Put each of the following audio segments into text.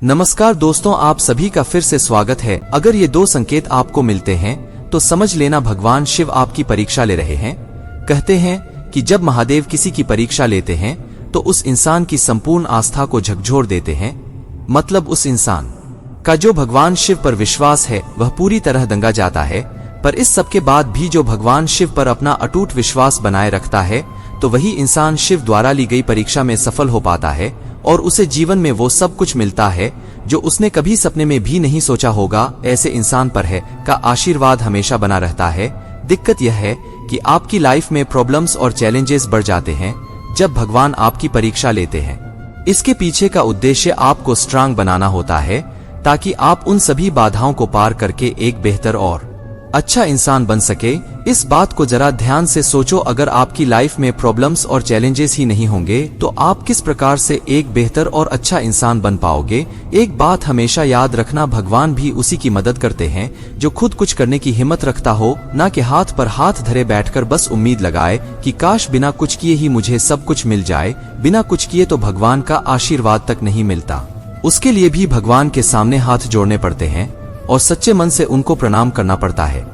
नमस्कार दोस्तों, आप सभी का फिर से स्वागत है। अगर ये दो संकेत आपको मिलते हैं तो समझ लेना भगवान शिव आपकी परीक्षा ले रहे हैं। कहते हैं कि जब महादेव किसी की परीक्षा लेते हैं तो उस इंसान की संपूर्ण आस्था को झकझोर देते हैं। मतलब उस इंसान का जो भगवान शिव पर विश्वास है वह पूरी तरह दंगा जाता है। पर इस सब के बाद भी जो भगवान शिव पर अपना अटूट विश्वास बनाए रखता है तो वही इंसान शिव द्वारा ली गई परीक्षा में सफल हो पाता है और उसे जीवन में वो सब कुछ मिलता है जो उसने कभी सपने में भी नहीं सोचा होगा। ऐसे इंसान पर है का आशीर्वाद हमेशा बना रहता है। दिक्कत यह है कि आपकी लाइफ में प्रॉब्लम्स और चैलेंजेस बढ़ जाते हैं जब भगवान आपकी परीक्षा लेते हैं। इसके पीछे का उद्देश्य आपको स्ट्रांग बनाना होता है ताकि आप उन सभी बाधाओं को पार करके एक बेहतर और अच्छा इंसान बन सके। इस बात को जरा ध्यान से सोचो, अगर आपकी लाइफ में प्रॉब्लम्स और चैलेंजेस ही नहीं होंगे तो आप किस प्रकार से एक बेहतर और अच्छा इंसान बन पाओगे। एक बात हमेशा याद रखना, भगवान भी उसी की मदद करते हैं जो खुद कुछ करने की हिम्मत रखता हो, ना कि हाथ पर हाथ धरे बैठकर बस उम्मीद लगाए कि काश बिना कुछ किए ही मुझे सब कुछ मिल जाए। बिना कुछ किए तो भगवान का आशीर्वाद तक नहीं मिलता। उसके लिए भी भगवान के सामने हाथ जोड़ने पड़ते हैं और सच्चे मन से उनको प्रणाम करना पड़ता है।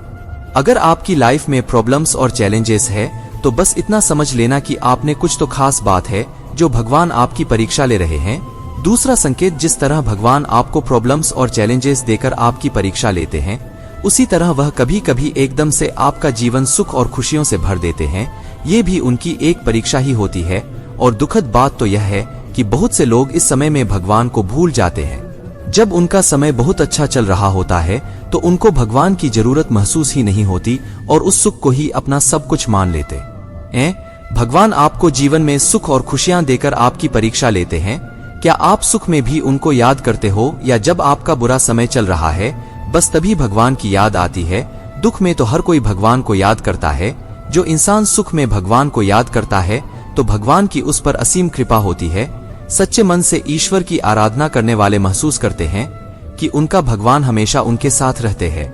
अगर आपकी लाइफ में प्रॉब्लम्स और चैलेंजेस है तो बस इतना समझ लेना कि आपने कुछ तो खास बात है जो भगवान आपकी परीक्षा ले रहे हैं। दूसरा संकेत, जिस तरह भगवान आपको प्रॉब्लम्स और चैलेंजेस देकर आपकी परीक्षा लेते हैं उसी तरह वह कभी कभी एकदम से आपका जीवन सुख और खुशियों से भर देते हैं। ये भी उनकी एक परीक्षा ही होती है। और दुखद बात तो यह है कि बहुत से लोग इस समय में भगवान को भूल जाते हैं। जब उनका समय बहुत अच्छा चल रहा होता है तो उनको भगवान की जरूरत महसूस ही नहीं होती और उस सुख को ही अपना सब कुछ मान लेते हैं। भगवान आपको जीवन में सुख और खुशियां देकर आपकी परीक्षा लेते हैं। क्या आप सुख में भी उनको याद करते हो या जब आपका बुरा समय चल रहा है बस तभी भगवान की याद आती है? दुख में तो हर कोई भगवान को याद करता है। जो इंसान सुख में भगवान को याद करता है तो भगवान की उस पर असीम कृपा होती है। सच्चे मन से ईश्वर की आराधना करने वाले महसूस करते हैं कि उनका भगवान हमेशा उनके साथ रहते हैं।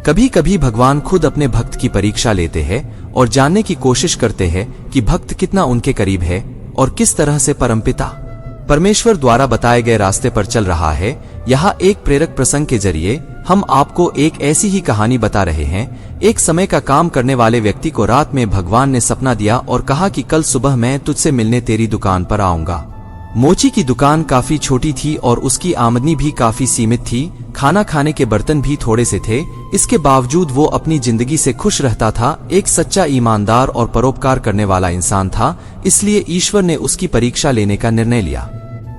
कभी कभी भगवान खुद अपने भक्त की परीक्षा लेते हैं और जानने की कोशिश करते हैं कि भक्त कितना उनके करीब है और किस तरह से परमपिता परमेश्वर द्वारा बताए गए रास्ते पर चल रहा है। यहाँ एक प्रेरक प्रसंग के जरिए हम आपको एक ऐसी ही कहानी बता रहे हैं। एक समय का काम करने वाले व्यक्ति को रात में भगवान ने सपना दिया और कहा कि कल सुबह मैं तुझसे मिलने तेरी दुकान पर आऊंगा। मोची की दुकान काफी छोटी थी और उसकी आमदनी भी काफी सीमित थी। खाना खाने के बर्तन भी थोड़े से थे। इसके बावजूद वो अपनी जिंदगी से खुश रहता था। एक सच्चा, ईमानदार और परोपकार करने वाला इंसान था। इसलिए ईश्वर ने उसकी परीक्षा लेने का निर्णय लिया।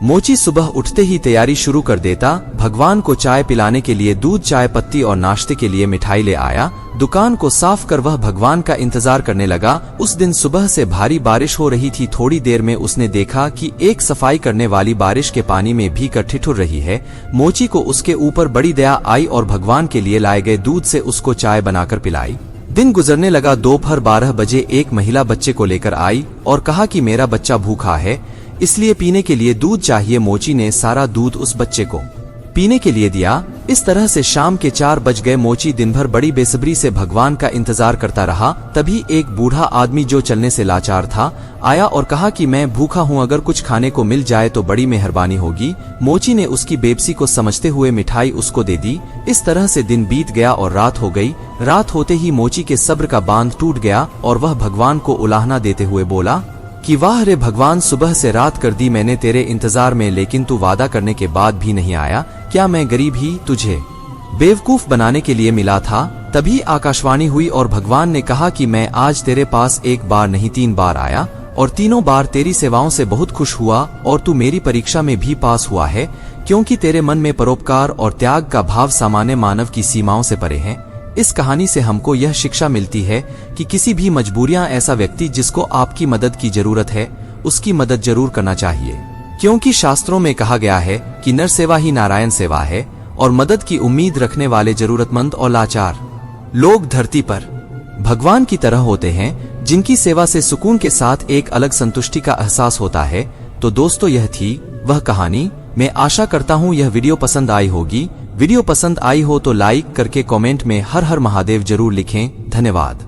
मोची सुबह उठते ही तैयारी शुरू कर देता। भगवान को चाय पिलाने के लिए दूध, चाय पत्ती और नाश्ते के लिए मिठाई ले आया। दुकान को साफ कर वह भगवान का इंतजार करने लगा। उस दिन सुबह से भारी बारिश हो रही थी। थोड़ी देर में उसने देखा कि एक सफाई करने वाली बारिश के पानी में भीगकर ठिठुर रही है। मोची को उसके ऊपर बड़ी दया आई और भगवान के लिए लाए गए दूध से उसको चाय बनाकर पिलाई। दिन गुजरने लगा। दोपहर 12 बजे एक महिला बच्चे को लेकर आई और कहा कि मेरा बच्चा भूखा है, इसलिए पीने के लिए दूध चाहिए। मोची ने सारा दूध उस बच्चे को पीने के लिए दिया। इस तरह से शाम के 4 बज गए। मोची दिन भर बड़ी बेसब्री से भगवान का इंतजार करता रहा। तभी एक बूढ़ा आदमी जो चलने से लाचार था आया और कहा कि मैं भूखा हूँ, अगर कुछ खाने को मिल जाए तो बड़ी मेहरबानी होगी। मोची ने उसकी बेबसी को समझते हुए मिठाई उसको दे दी। इस तरह से दिन बीत गया और रात हो गई। रात होते ही मोची के सब्र का बांध टूट गया और वह भगवान को उलाहना देते हुए बोला कि वाह रे भगवान, सुबह से रात कर दी मैंने तेरे इंतजार में, लेकिन तू वादा करने के बाद भी नहीं आया। क्या मैं गरीब ही तुझे बेवकूफ बनाने के लिए मिला था? तभी आकाशवाणी हुई और भगवान ने कहा कि मैं आज तेरे पास एक बार नहीं 3 बार आया और तीनों बार तेरी सेवाओं से बहुत खुश हुआ और तू मेरी परीक्षा में भी पास हुआ है, क्योंकि तेरे मन में परोपकार और त्याग का भाव सामान्य मानव की सीमाओं से परे है। इस कहानी से हमको यह शिक्षा मिलती है कि किसी भी मजबूरियां ऐसा व्यक्ति जिसको आपकी मदद की जरूरत है उसकी मदद जरूर करना चाहिए, क्योंकि शास्त्रों में कहा गया है कि नर सेवा ही नारायण सेवा है और मदद की उम्मीद रखने वाले जरूरतमंद और लाचार लोग धरती पर भगवान की तरह होते हैं, जिनकी सेवा से सुकून के साथ एक अलग संतुष्टि का एहसास होता है। तो दोस्तों, यह थी वह कहानी। मैं आशा करता हूँ यह वीडियो पसंद आई होगी। वीडियो पसंद आई हो तो लाइक करके कमेंट में हर हर महादेव जरूर लिखें। धन्यवाद।